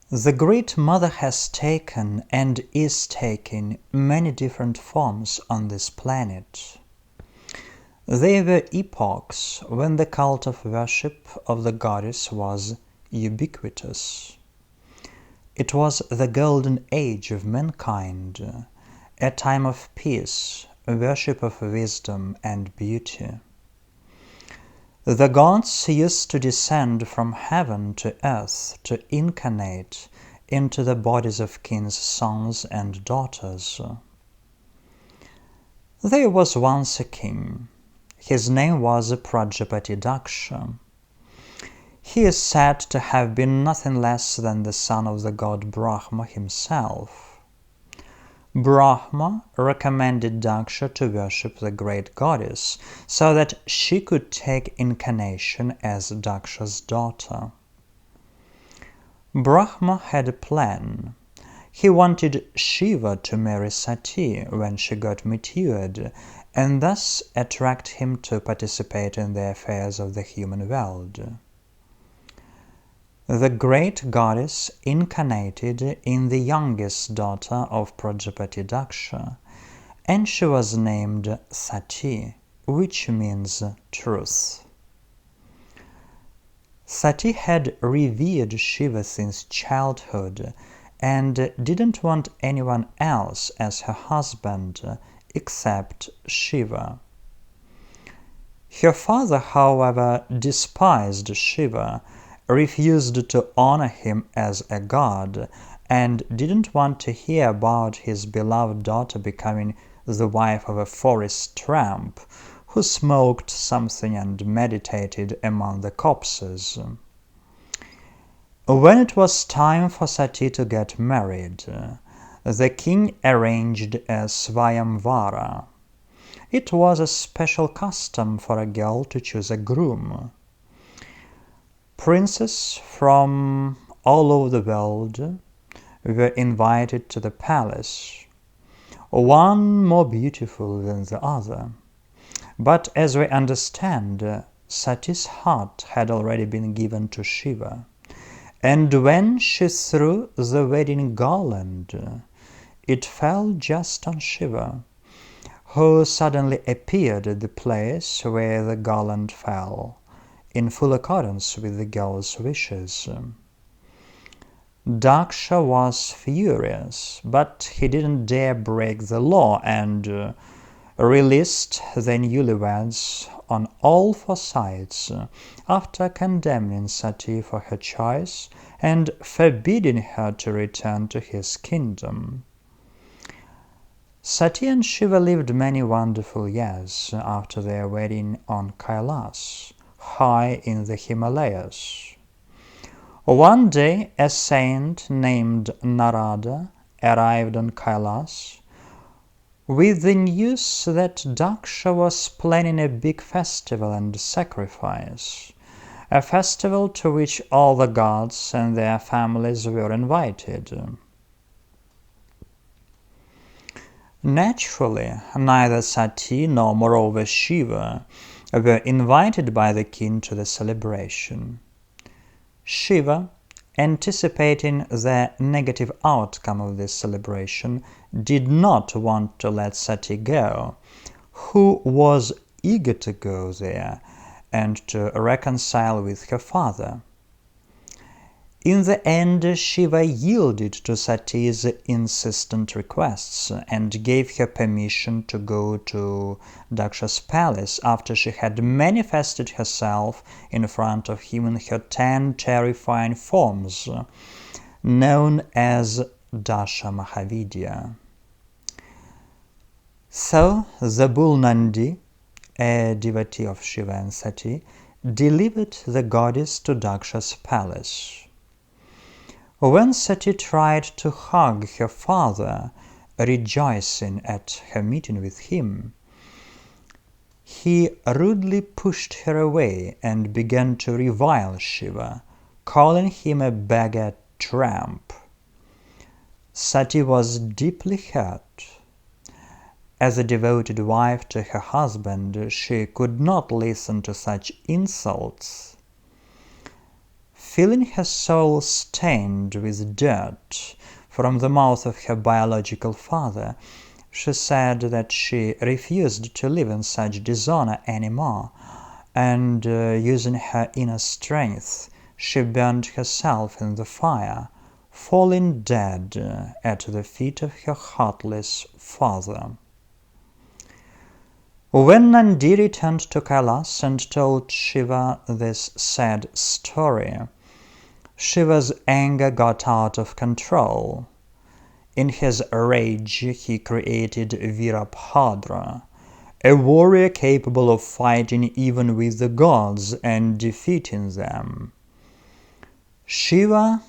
The Great Mother has taken and is taking many different forms on this planet. There were epochs when the cult of worship of the goddess was ubiquitous. It was the golden age of mankind, a time of peace, a worship of wisdom and beauty. The gods used to descend from heaven to earth to incarnate into the bodies of kings' sons and daughters. There was once a king. His name was Prajapati Daksha. He is said to have been nothing less than the son of the god Brahma himself. Brahma recommended Daksha to worship the great goddess so that she could take incarnation as Daksha's daughter. Brahma had a plan. He wanted Shiva to marry Sati when she got matured and thus attract him to participate in the affairs of the human world. The great goddess incarnated in the youngest daughter of Prajapati Daksha, and she was named Sati, which means truth. Sati had revered Shiva since childhood and didn't want anyone else as her husband except Shiva. Her father, however, despised Shiva, refused to honor him as a god, and didn't want to hear about his beloved daughter becoming the wife of a forest tramp who smoked something and meditated among the corpses. When it was time for Sati to get married, the king arranged a Swayamvara. It was a special custom for a girl to choose a groom. Princes from all over the world were invited to the palace, one more beautiful than the other. But as we understand, Sati's heart had already been given to Shiva, and when she threw the wedding garland, it fell just on Shiva, who suddenly appeared at the place where the garland fell, in full accordance with the girl's wishes. Daksha was furious, but he didn't dare break the law and released the newlyweds on all four sides after condemning Sati for her choice and forbidding her to return to his kingdom. Sati and Shiva lived many wonderful years after their wedding on Kailas, high in the Himalayas. One day, a saint named Narada arrived on Kailas with the news that Daksha was planning a big festival and sacrifice, a festival to which all the gods and their families were invited. Naturally, neither Sati nor moreover Shiva were invited by the king to the celebration. Shiva, anticipating the negative outcome of this celebration, did not want to let Sati go, who was eager to go there and to reconcile with her father. In the end, Shiva yielded to Sati's insistent requests and gave her permission to go to Daksha's palace after she had manifested herself in front of him in her 10 terrifying forms, known as Dasha Mahavidya. So the bull Nandi, a devotee of Shiva and Sati, delivered the goddess to Daksha's palace. When Sati tried to hug her father, rejoicing at her meeting with him, he rudely pushed her away and began to revile Shiva, calling him a beggar tramp. Sati was deeply hurt. As a devoted wife to her husband, she could not listen to such insults. feeling her soul stained with dirt from the mouth of her biological father, she said that she refused to live in such dishonor anymore, and using her inner strength, she burned herself in the fire, falling dead at the feet of her heartless father. When Nandi returned to Kailas and told Shiva this sad story, Shiva's anger got out of control. In his rage, he created Virabhadra, a warrior capable of fighting even with the gods and defeating them. Shiva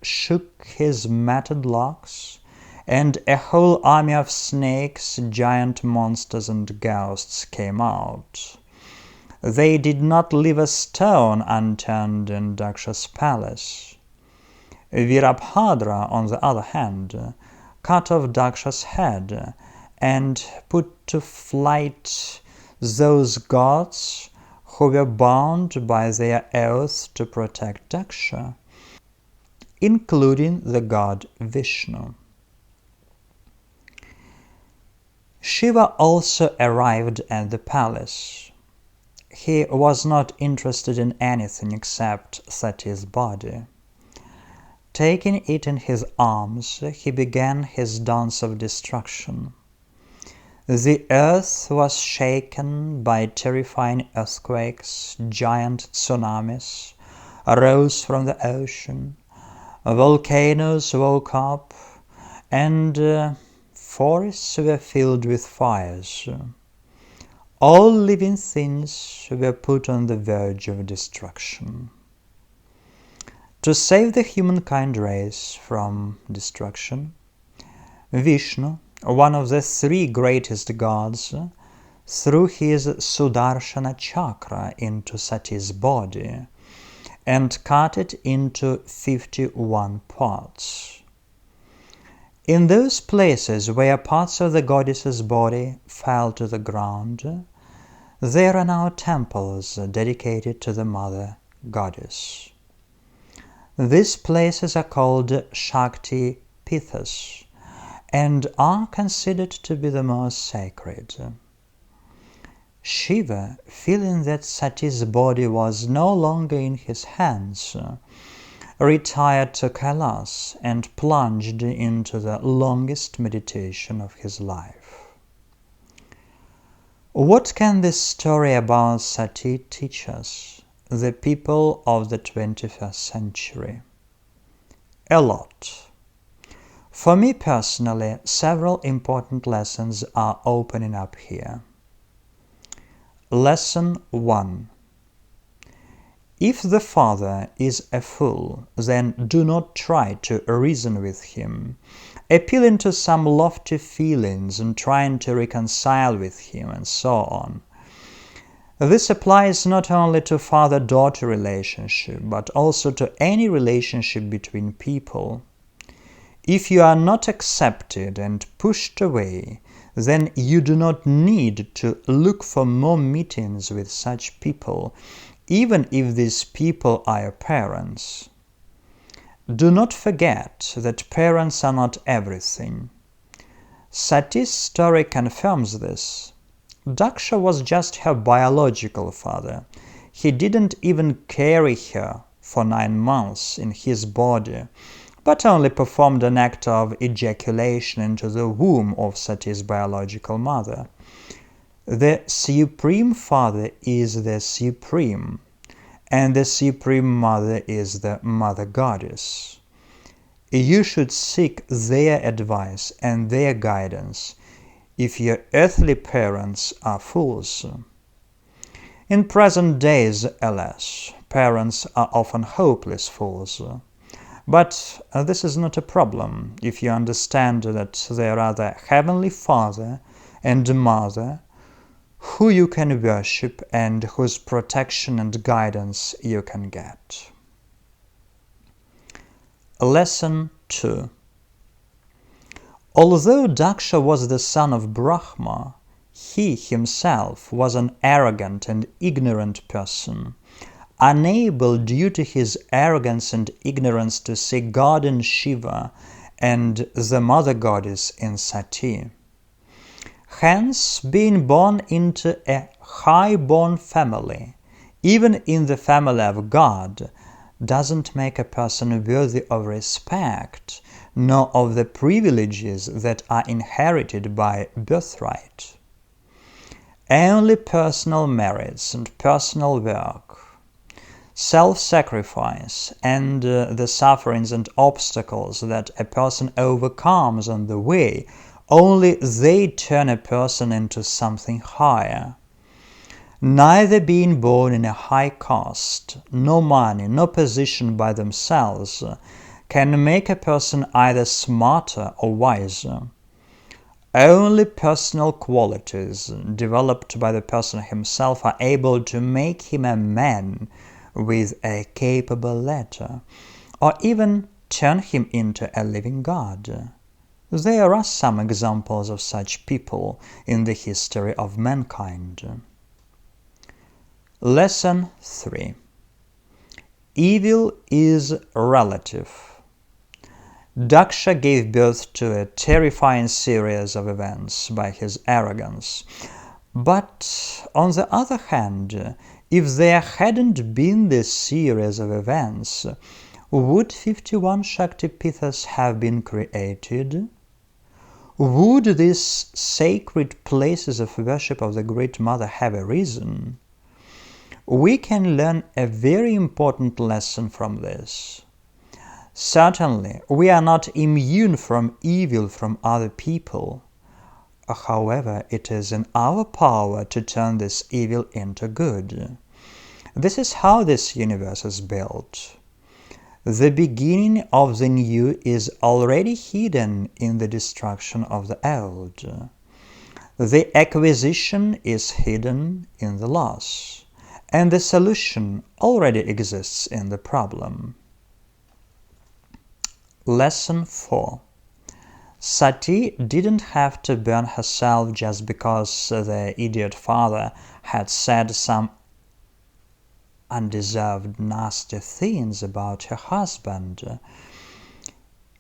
shook his matted locks, and a whole army of snakes, giant monsters, and ghosts came out. They did not leave a stone unturned in Daksha's palace. Virabhadra, on the other hand, cut off Daksha's head and put to flight those gods who were bound by their oath to protect Daksha, including the god Vishnu. Shiva also arrived at the palace. He was not interested in anything except Sati's body. Taking it in his arms, he began his dance of destruction. The earth was shaken by terrifying earthquakes, giant tsunamis arose from the ocean, volcanoes woke up, and forests were filled with fires. All living things were put on the verge of destruction. To save the humankind race from destruction, Vishnu, one of the three greatest gods, threw his Sudarshana chakra into Sati's body and cut it into 51 parts. In those places where parts of the goddess's body fell to the ground, there are now temples dedicated to the mother goddess. These places are called Shakti Pithas and are considered to be the most sacred. Shiva, feeling that Sati's body was no longer in his hands, retired to Kailas and plunged into the longest meditation of his life. What can this story about Sati teach us, the people of the 21st century? A lot. For me personally, several important lessons are opening up here. Lesson 1. If the father is a fool, then do not try to reason with him, appealing to some lofty feelings and trying to reconcile with him, and so on. This applies not only to father-daughter relationship, but also to any relationship between people. If you are not accepted and pushed away, then you do not need to look for more meetings with such people, even if these people are your parents. Do not forget that parents are not everything. Sati's story confirms this. Daksha was just her biological father. He didn't even carry her for 9 months in his body, but only performed an act of ejaculation into the womb of Sati's biological mother. The Supreme Father is the Supreme, and the Supreme Mother is the Mother Goddess. You should seek their advice and their guidance if your earthly parents are fools. In present days, alas, parents are often hopeless fools. But this is not a problem if you understand that there are the Heavenly Father and Mother who you can worship and whose protection and guidance you can get. Lesson 2. Although Daksha was the son of Brahma, he himself was an arrogant and ignorant person, unable due to his arrogance and ignorance to see God in Shiva and the mother goddess in Sati. Hence, being born into a high-born family, even in the family of God, doesn't make a person worthy of respect, nor of the privileges that are inherited by birthright. Only personal merits and personal work, self-sacrifice, and the sufferings and obstacles that a person overcomes on the way, only they turn a person into something higher. Neither being born in a high caste, no money, no position by themselves, can make a person either smarter or wiser. Only personal qualities developed by the person himself are able to make him a man with a capable letter, or even turn him into a living God. There are some examples of such people in the history of mankind. Lesson 3. Evil is relative. Daksha gave birth to a terrifying series of events by his arrogance. But, on the other hand, if there hadn't been this series of events, would 51 Shaktipithas have been created? Would these sacred places of worship of the Great Mother have arisen? We can learn a very important lesson from this. Certainly, we are not immune from evil from other people. However, it is in our power to turn this evil into good. This is how this universe is built. The beginning of the new is already hidden in the destruction of the old. The acquisition is hidden in the loss, and the solution already exists in the problem. Lesson 4. Sati didn't have to burn herself just because the idiot father had said some undeserved nasty things about her husband.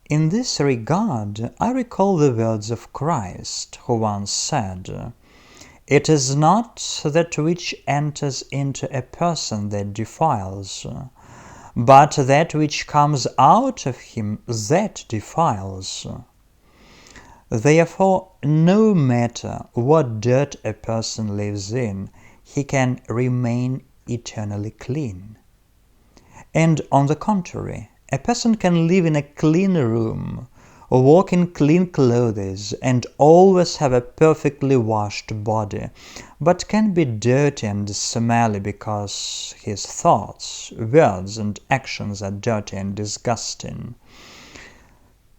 In this regard, I recall the words of Christ, who once said, "It is not that which enters into a person that defiles, but that which comes out of him that defiles." Therefore, no matter what dirt a person lives in, he can remain eternally clean. And on the contrary, a person can live in a clean room, walk in clean clothes, and always have a perfectly washed body, but can be dirty and smelly because his thoughts, words, and actions are dirty and disgusting.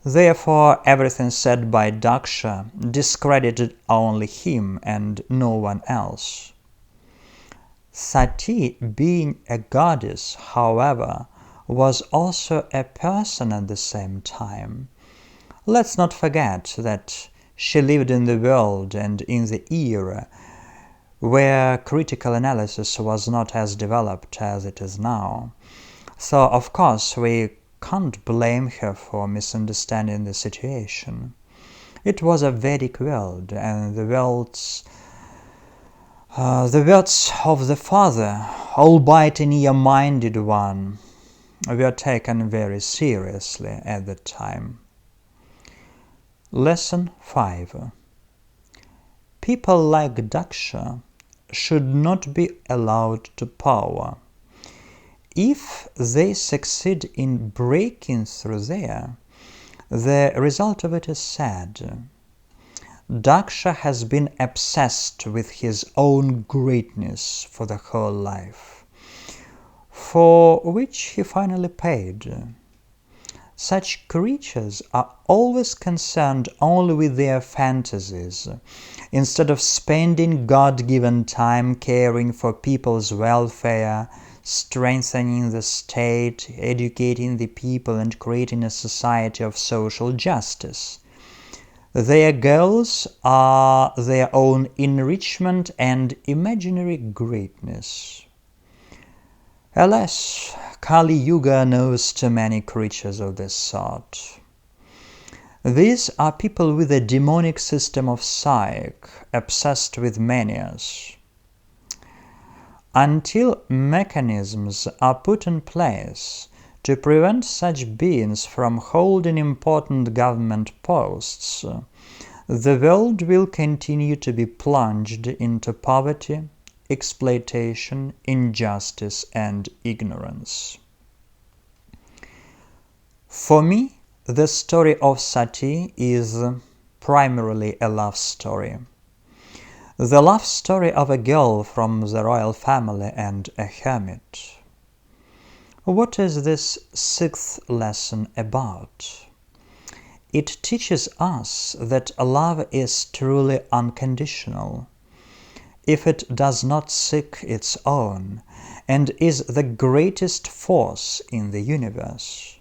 Therefore, everything said by Daksha discredited only him and no one else. Sati, being a goddess, however, was also a person at the same time. Let's not forget that she lived in the world and in the era where critical analysis was not as developed as it is now. So, of course, we can't blame her for misunderstanding the situation. It was a Vedic world, and the words of the Father, albeit near-minded one, were taken very seriously at that time. Lesson 5. People like Daksha should not be allowed to power. If they succeed in breaking through there, the result of it is sad. Daksha has been obsessed with his own greatness for the whole life, for which he finally paid. Such creatures are always concerned only with their fantasies, instead of spending God-given time caring for people's welfare, strengthening the state, educating the people, and creating a society of social justice. Their goals are their own enrichment and imaginary greatness. Alas, Kali Yuga knows too many creatures of this sort. These are people with a demonic system of psyche, obsessed with manias. Until mechanisms are put in place to prevent such beings from holding important government posts, the world will continue to be plunged into poverty, exploitation, injustice, and ignorance. For me, the story of Sati is primarily a love story. The love story of a girl from the royal family and a hermit. What is this sixth lesson about? It teaches us that love is truly unconditional, if it does not seek its own, and is the greatest force in the universe.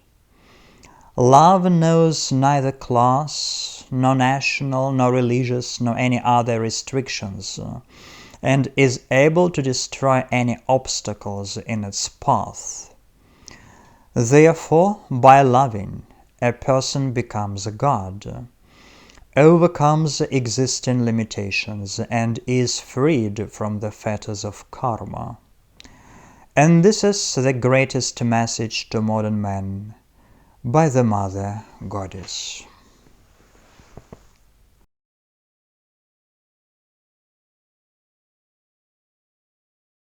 Love knows neither class, nor national, nor religious, nor any other restrictions, and is able to destroy any obstacles in its path. Therefore, by loving, a person becomes a god, overcomes existing limitations, and is freed from the fetters of karma. And this is the greatest message to modern man by the Mother Goddess.